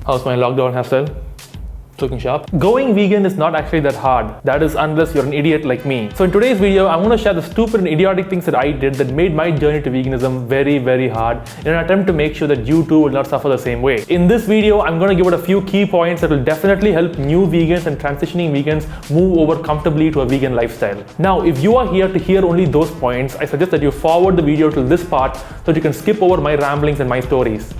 How's my lockdown hairstyle? Looking sharp. Going vegan is not actually that hard. That is unless you're an idiot like me. So in today's video, I'm going to share the stupid and idiotic things that I did that made my journey to veganism very, very hard in an attempt to make sure that you too will not suffer the same way. In this video, I'm going to give it a few key points that will definitely help new vegans and transitioning vegans move over comfortably to a vegan lifestyle. Now, if you are here to hear only those points, I suggest that you forward the video till this part so that you can skip over my ramblings and my stories.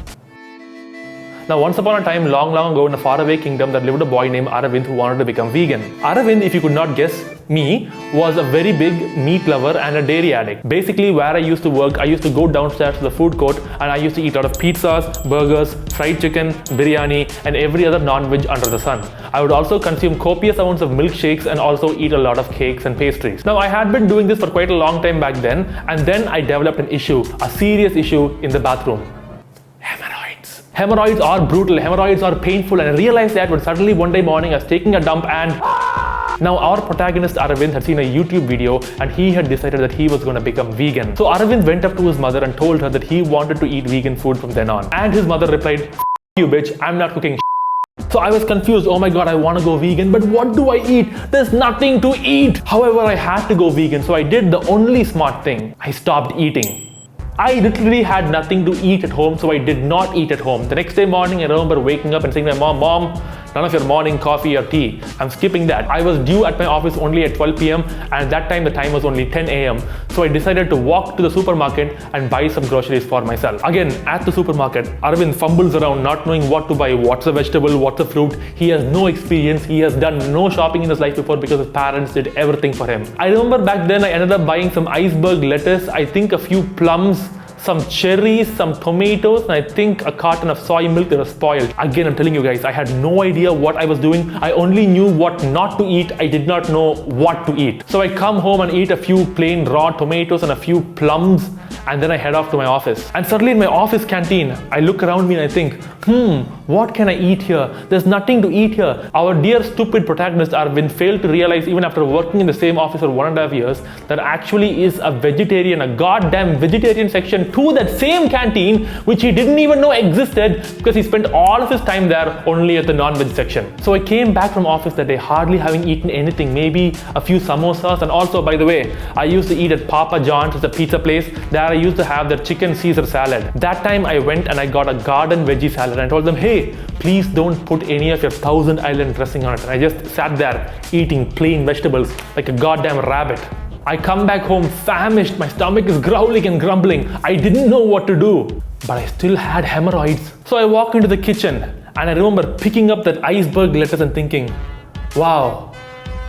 Now, once upon a time, long ago in a faraway kingdom, there lived a boy named Arvind who wanted to become vegan. Arvind, if you could not guess me, was a very big meat lover and a dairy addict. Basically, where I used to work, I used to go downstairs to the food court and I used to eat a lot of pizzas, burgers, fried chicken, biryani, and every other non-veg under the sun. I would also consume copious amounts of milkshakes and also eat a lot of cakes and pastries. Now, I had been doing this for quite a long time back then, and then I developed an issue, a serious issue in the bathroom. Hemorrhoids are brutal, hemorrhoids are painful, and I realized that when suddenly one day morning I was taking a dump and now our protagonist Arvind had seen a YouTube video and he had decided that he was going to become vegan. So Arvind went up to his mother and told her that he wanted to eat vegan food from then on. And his mother replied, "F you bitch, I'm not cooking shit." So I was confused, oh my god, I want to go vegan, but what do I eat? There's nothing to eat. However, I had to go vegan, so I did the only smart thing. I stopped eating. I literally had nothing to eat at home, so I did not eat at home. The next day morning, I remember waking up and saying to my mom, none of your morning coffee or tea. I'm skipping that. I was due at my office only at 12 p.m. and at that time the time was only 10 a.m. So I decided to walk to the supermarket and buy some groceries for myself. Again, at the supermarket, Arvind fumbles around not knowing what to buy, what's a vegetable, what's a fruit. He has no experience. He has done no shopping in his life before because his parents did everything for him. I remember back then I ended up buying some iceberg lettuce, I think a few plums, some cherries, some tomatoes, and I think a carton of soy milk that was spoiled. Again, I'm telling you guys, I had no idea what I was doing. I only knew what not to eat. I did not know what to eat. So I come home and eat a few plain raw tomatoes and a few plums, and then I head off to my office. And suddenly in my office canteen, I look around me and I think, what can I eat here? There's nothing to eat here. Our dear stupid protagonist Arvind failed to realize, even after working in the same office for 1.5 years, that actually is a vegetarian, a goddamn vegetarian section to that same canteen, which he didn't even know existed because he spent all of his time there only at the non-veg section. So I came back from office that day hardly having eaten anything, maybe a few samosas, and also, by the way, I used to eat at Papa John's, it's a pizza place. There I used to have their chicken Caesar salad. That time I went and I got a garden veggie salad and I told them, hey, please don't put any of your Thousand Island dressing on it. And I just sat there eating plain vegetables like a goddamn rabbit. I come back home famished, my stomach is growling and grumbling. I didn't know what to do, but I still had hemorrhoids. So I walk into the kitchen and I remember picking up that iceberg lettuce and thinking, wow,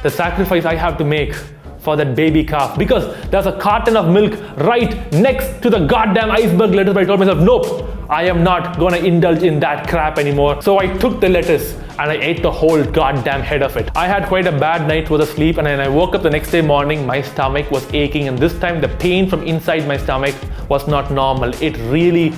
the sacrifice I have to make for that baby calf, because there's a carton of milk right next to the goddamn iceberg lettuce. But I told myself, nope, I am not gonna indulge in that crap anymore. So I took the lettuce and I ate the whole goddamn head of it. I had quite a bad night with the sleep, and when I woke up the next day morning, my stomach was aching, and this time the pain from inside my stomach was not normal. It really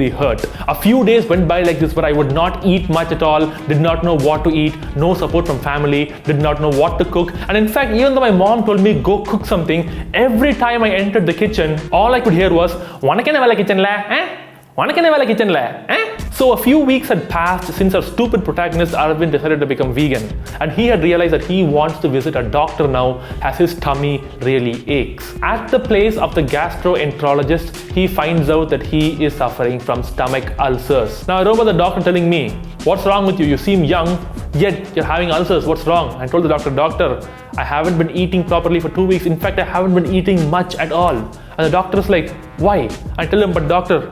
hurt. A few days went by like this where I would not eat much at all, did not know what to eat, no support from family, did not know what to cook. And in fact, even though my mom told me go cook something, every time I entered the kitchen, all I could hear was, "Vanakana vala kitchen la, eh? Vanakana vala kitchen la, eh?" So a few weeks had passed since our stupid protagonist Arvind decided to become vegan, and he had realized that he wants to visit a doctor now as his tummy really aches. At the place of the gastroenterologist, he finds out that he is suffering from stomach ulcers. Now I remember the doctor telling me, "What's wrong with you? You seem young, yet you're having ulcers. What's wrong?" I told the doctor, I haven't been eating properly for 2 weeks. In fact, I haven't been eating much at all. And the doctor is like, why? I tell him, but doctor,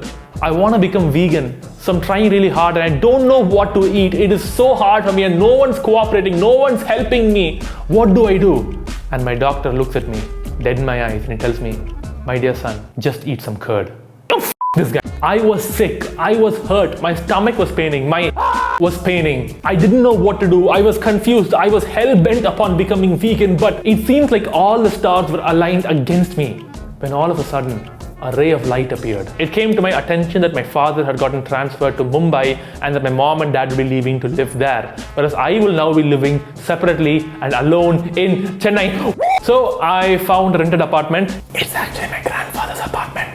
I want to become vegan. So I'm trying really hard and I don't know what to eat. It is so hard for me and no one's cooperating. No one's helping me. What do I do? And my doctor looks at me, dead in my eyes, and he tells me, my dear son, just eat some curd. This guy. I was sick. I was hurt. My stomach was paining. My was paining. I didn't know what to do. I was confused. I was hell-bent upon becoming vegan, but it seems like all the stars were aligned against me when all of a sudden a ray of light appeared. It came to my attention that my father had gotten transferred to Mumbai and that my mom and dad will be leaving to live there, whereas I will now be living separately and alone in Chennai. So I found a rented apartment. It's actually my grandfather's apartment,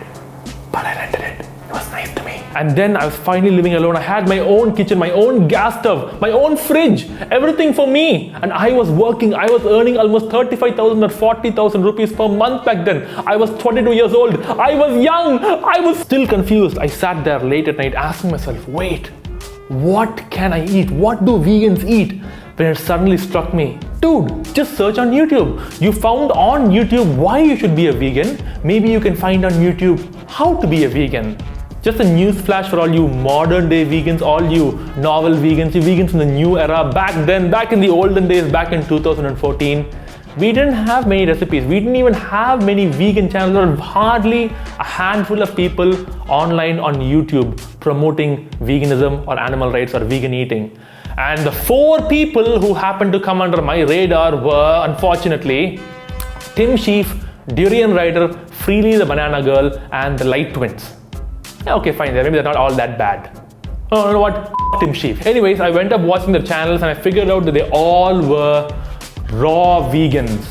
but I rented it. It was nice to me. And then I was finally living alone. I had my own kitchen, my own gas stove, my own fridge, everything for me. And I was working, I was earning almost 35,000 or 40,000 rupees per month back then. I was 22 years old. I was young. I was still confused. I sat there late at night asking myself, wait, what can I eat? What do vegans eat? When it suddenly struck me, dude, just search on YouTube. You found on YouTube why you should be a vegan. Maybe you can find on YouTube how to be a vegan. Just a news flash for all you modern day vegans, all you novel vegans, you vegans in the new era. Back then, back in the olden days, back in 2014, we didn't have many recipes. We didn't even have many vegan channels. There were hardly a handful of people online on YouTube promoting veganism or animal rights or vegan eating. And the 4 people who happened to come under my radar were, unfortunately, Tim Sheaf, Durian Rider, Freely the Banana Girl, and the Light Twins. Okay, fine, maybe they're not all that bad. Oh, you know what? Tim Sheaf. Anyways, I went up watching their channels and I figured out that they all were raw vegans.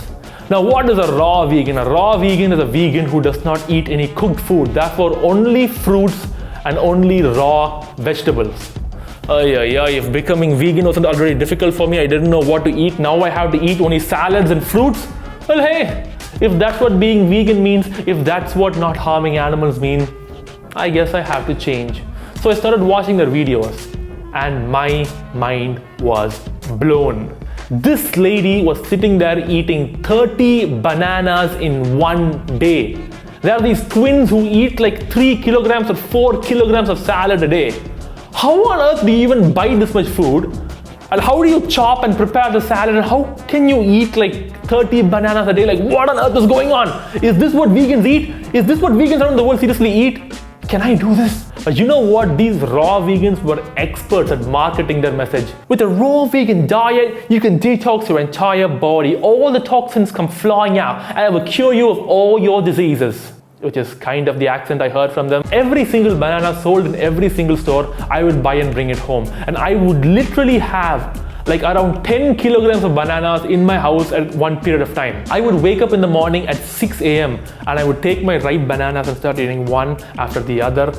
Now, what is a raw vegan? A raw vegan is a vegan who does not eat any cooked food, therefore only fruits and only raw vegetables. If becoming vegan wasn't already difficult for me, I didn't know what to eat. Now I have to eat only salads and fruits. Well, hey, if that's what being vegan means, if that's what not harming animals mean, I guess I have to change. So I started watching their videos and my mind was blown. This lady was sitting there eating 30 bananas in one day. There are these twins who eat like 3 kilograms or 4 kilograms of salad a day. How on earth do you even buy this much food? And how do you chop and prepare the salad? And how can you eat like 30 bananas a day? Like, what on earth is going on? Is this what vegans eat? Is this what vegans around the world seriously eat? Can I do this? But you know what? These raw vegans were experts at marketing their message. With a raw vegan diet, you can detox your entire body. All the toxins come flying out and I will cure you of all your diseases. Which is kind of the accent I heard from them. Every single banana sold in every single store, I would buy and bring it home. And I would literally have like around 10 kilograms of bananas in my house at one period of time. I would wake up in the morning at 6 a.m. and I would take my ripe bananas and start eating one after the other,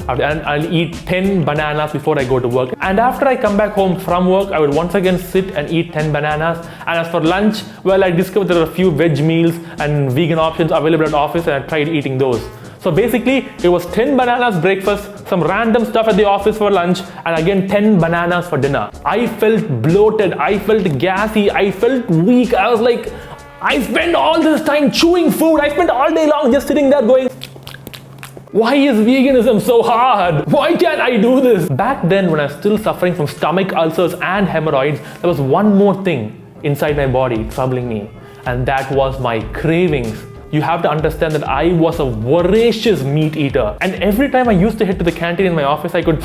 and I'll eat 10 bananas before I go to work. And after I come back home from work, I would once again sit and eat 10 bananas. And as for lunch, well, I discovered there are a few veg meals and vegan options available at office and I tried eating those. So basically, it was 10 bananas breakfast, some random stuff at the office for lunch, and again 10 bananas for dinner. I felt bloated, I felt gassy, I felt weak. I was like, I spent all this time chewing food. I spent all day long just sitting there going, why is veganism so hard? Why can't I do this? Back then, when I was still suffering from stomach ulcers and hemorrhoids, there was one more thing inside my body troubling me, and that was my cravings. You have to understand that I was a voracious meat eater. And every time I used to head to the canteen in my office, I could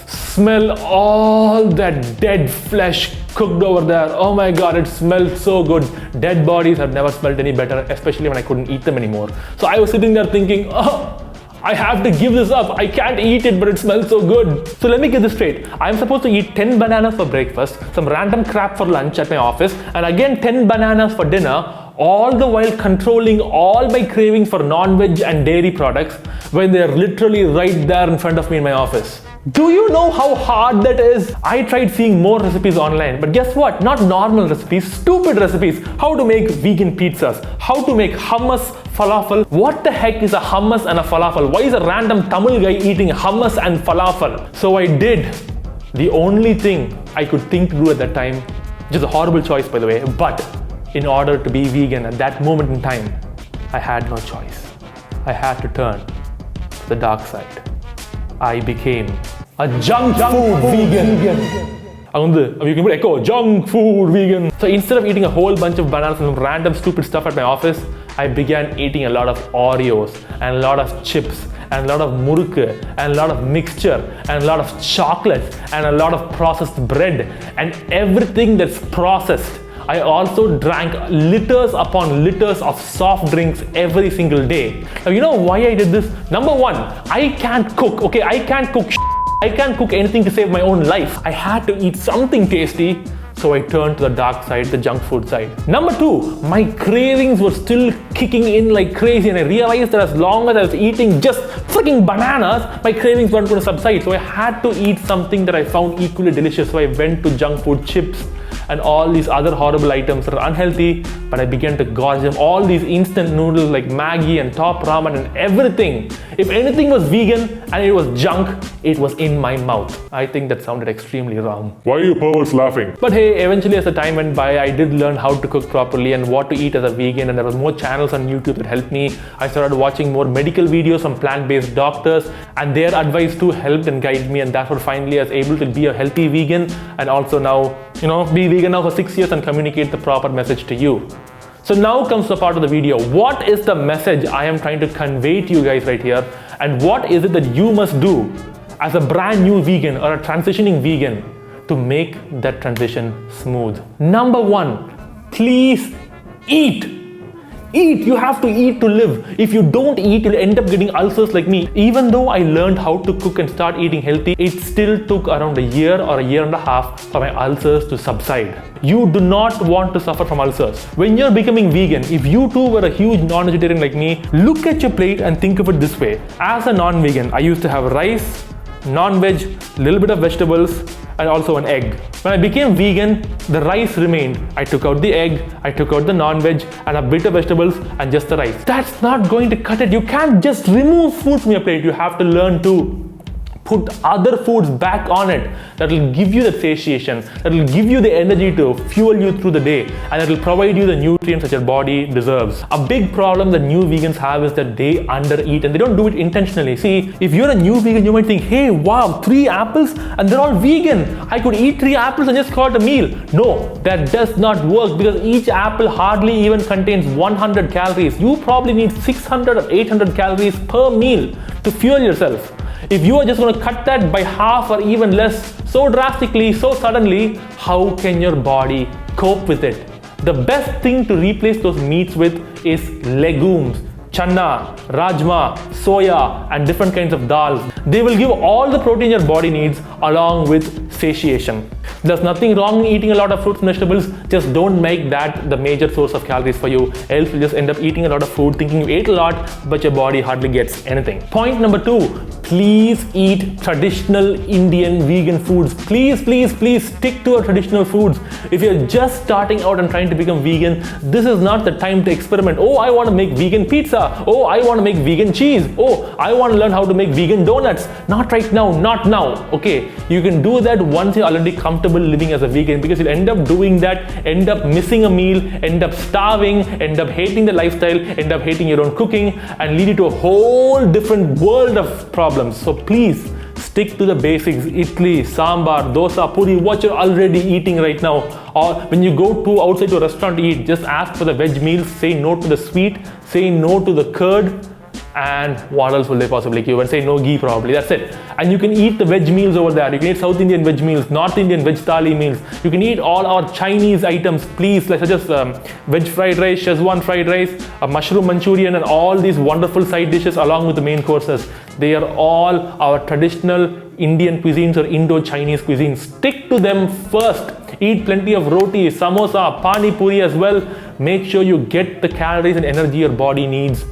smell all that dead flesh cooked over there. Oh my God, it smelled so good. Dead bodies have never smelled any better, especially when I couldn't eat them anymore. So I was sitting there thinking, oh, I have to give this up. I can't eat it, but it smells so good. So let me get this straight. I'm supposed to eat 10 bananas for breakfast, some random crap for lunch at my office, and again 10 bananas for dinner, all the while controlling all my cravings for non-veg and dairy products when they're literally right there in front of me in my office. Do you know how hard that is? I tried seeing more recipes online, but guess what? Not normal recipes, stupid recipes. How to make vegan pizzas, how to make hummus, falafel. What the heck is a hummus and a falafel? Why is a random Tamil guy eating hummus and falafel? So I did the only thing I could think to do at that time, which is a horrible choice by the way, but in order to be vegan at that moment in time, I had no choice. I had to turn to the dark side. I became a junk food vegan. You can put echo, junk food vegan. So instead of eating a whole bunch of bananas and some random stupid stuff at my office, I began eating a lot of Oreos and a lot of chips and a lot of murukku and a lot of mixture and a lot of chocolates and a lot of processed bread and everything that's processed. I also drank liters upon liters of soft drinks every single day. Now, you know why I did this? Number one, I can't cook, okay? I can't cook anything to save my own life. I had to eat something tasty, So I turned to the dark side, the junk food side. Number 2, my cravings were still kicking in like crazy, and I realized that as long as I was eating just freaking bananas, my cravings weren't going to subside. So I had to eat something that I found equally delicious. So I went to junk food, chips, and all these other horrible items that are unhealthy, but I began to gorge them. All these instant noodles like Maggi and Top Ramen and everything. If anything was vegan and it was junk, it was in my mouth. I think that sounded extremely wrong. Why are you perverts laughing? But hey, eventually as the time went by, I did learn how to cook properly and what to eat as a vegan, and there was more channels on YouTube that helped me. I started watching more medical videos from plant-based doctors, and their advice too helped and guided me, and that's what finally I was able to be a healthy vegan, and also now, be vegan now for 6 years and communicate the proper message to you. So now comes the part of the video. What is the message I am trying to convey to you guys right here? And what is it that you must do as a brand new vegan or a transitioning vegan to make that transition smooth? Number 1, please eat. Eat. You have to eat to live. If you don't eat, you'll end up getting ulcers like me. Even though I learned how to cook and start eating healthy, it still took around a year or a year and a half for my ulcers to subside. You do not want to suffer from ulcers. When you're becoming vegan, if you too were a huge non-vegetarian like me, look at your plate and think of it this way. As a non-vegan, I used to have rice, non-veg, little bit of vegetables, and also an egg. When I became vegan, the rice remained. I took out the egg, I took out the non-veg, and a bit of vegetables, and just the rice. That's not going to cut it. You can't just remove food from your plate. You have to learn to put other foods back on it that will give you the satiation, that will give you the energy to fuel you through the day, and that will provide you the nutrients that your body deserves. A big problem that new vegans have is that they undereat, and they don't do it intentionally. See, if you're a new vegan, you might think, hey, wow, 3 apples and they're all vegan. I could eat 3 apples and just call it a meal. No, that does not work, because each apple hardly even contains 100 calories. You probably need 600 or 800 calories per meal to fuel yourself. If you are just going to cut that by half or even less so drastically, so suddenly, how can your body cope with it? The best thing to replace those meats with is legumes. Channa, rajma, soya, and different kinds of dals. They will give all the protein your body needs along with satiation. There's nothing wrong in eating a lot of fruits and vegetables. Just don't make that the major source of calories for you. Else you'll just end up eating a lot of food thinking you ate a lot, but your body hardly gets anything. Point number 2, please eat traditional Indian vegan foods. Please, please, please stick to our traditional foods. If you're just starting out and trying to become vegan, this is not the time to experiment. Oh, I want to make vegan pizza. Oh, I want to make vegan cheese. Oh, I want to learn how to make vegan donuts. Not right now, not now. Okay, you can do that once you're already comfortable living as a vegan, because you'll end up doing that, end up missing a meal, end up starving, end up hating the lifestyle, end up hating your own cooking, and lead you to a whole different world of problems. So please stick to the basics. Idli, sambar, dosa, puri, what you're already eating right now. Or when you go to outside to a restaurant to eat, just ask for the veg meals, say no to the sweet, say no to the curd, and what else will they possibly give you? And say no ghee probably, that's it. And you can eat the veg meals over there. You can eat South Indian veg meals, North Indian veg thali meals. You can eat all our Chinese items, please, like such as veg fried rice, Szechuan fried rice, a mushroom Manchurian, and all these wonderful side dishes along with the main courses. They are all our traditional Indian cuisines or Indo-Chinese cuisines. Stick to them first. Eat plenty of roti, samosa, pani puri as well. Make sure you get the calories and energy your body needs,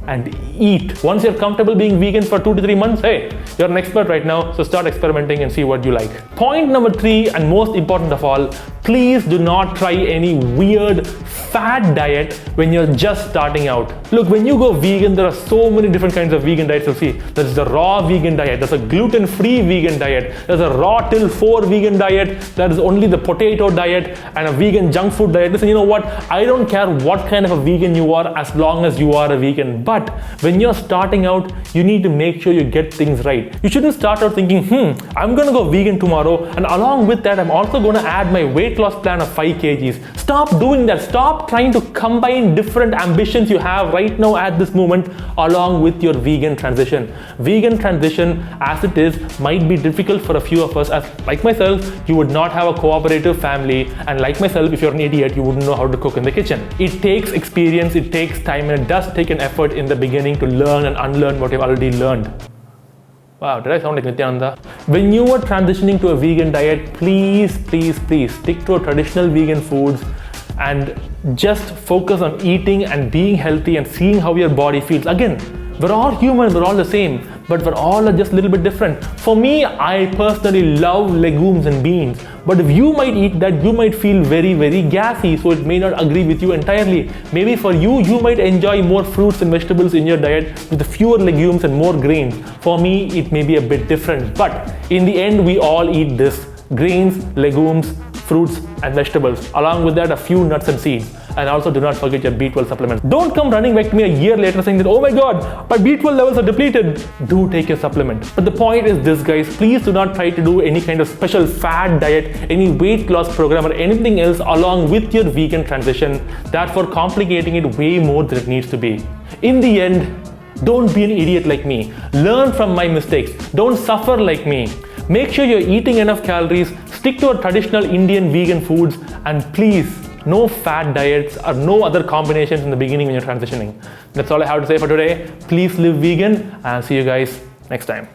and eat. Once you're comfortable being vegan for 2 to 3 months, hey, you're an expert right now, so start experimenting and see what you like. Point number 3, and most important of all, please do not try any weird fad diet when you're just starting out. Look, when you go vegan, there are so many different kinds of vegan diets you'll see. There's the raw vegan diet, there's a gluten-free vegan diet, there's a raw till 4 vegan diet, there is only the potato diet, and a vegan junk food diet. Listen, you know what? I don't care what kind of a vegan you are as long as you are a vegan. But when you're starting out, you need to make sure you get things right. You shouldn't start out thinking, I'm gonna go vegan tomorrow, and along with that, I'm also gonna add my weight loss plan of 5 kgs. Stop doing that. Stop trying to combine different ambitions you have right now at this moment along with your vegan transition. Vegan transition as it is might be difficult for a few of us, as like myself, you would not have a cooperative family, and like myself, if you're an idiot, you wouldn't know how to cook in the kitchen. It takes experience, it takes time, and it does take an effort in the beginning to learn and unlearn what you've already learned. Wow, did I sound like Nityananda? When you are transitioning to a vegan diet, please stick to a traditional vegan foods and just focus on eating and being healthy and seeing how your body feels. Again, we're all human, we're all the same, but we're all just a little bit different. For me, I personally love legumes and beans, but if you might eat that, you might feel very gassy, so it may not agree with you entirely. Maybe for you, you might enjoy more fruits and vegetables in your diet with fewer legumes and more grains. For me, it may be a bit different, but in the end, we all eat this: grains, legumes, fruits and vegetables. Along with that, a few nuts and seeds. And also do not forget your B12 supplements. Don't come running back to me a year later saying that, oh my god, my B12 levels are depleted. Do take your supplement. But the point is this, guys, please do not try to do any kind of special fad diet, any weight loss program or anything else along with your vegan transition, therefore complicating it way more than it needs to be. In the end, don't be an idiot like me. Learn from my mistakes. Don't suffer like me. Make sure you're eating enough calories, stick to our traditional Indian vegan foods, and please, no fad diets or no other combinations in the beginning when you're transitioning. That's all I have to say for today. Please live vegan and see you guys next time.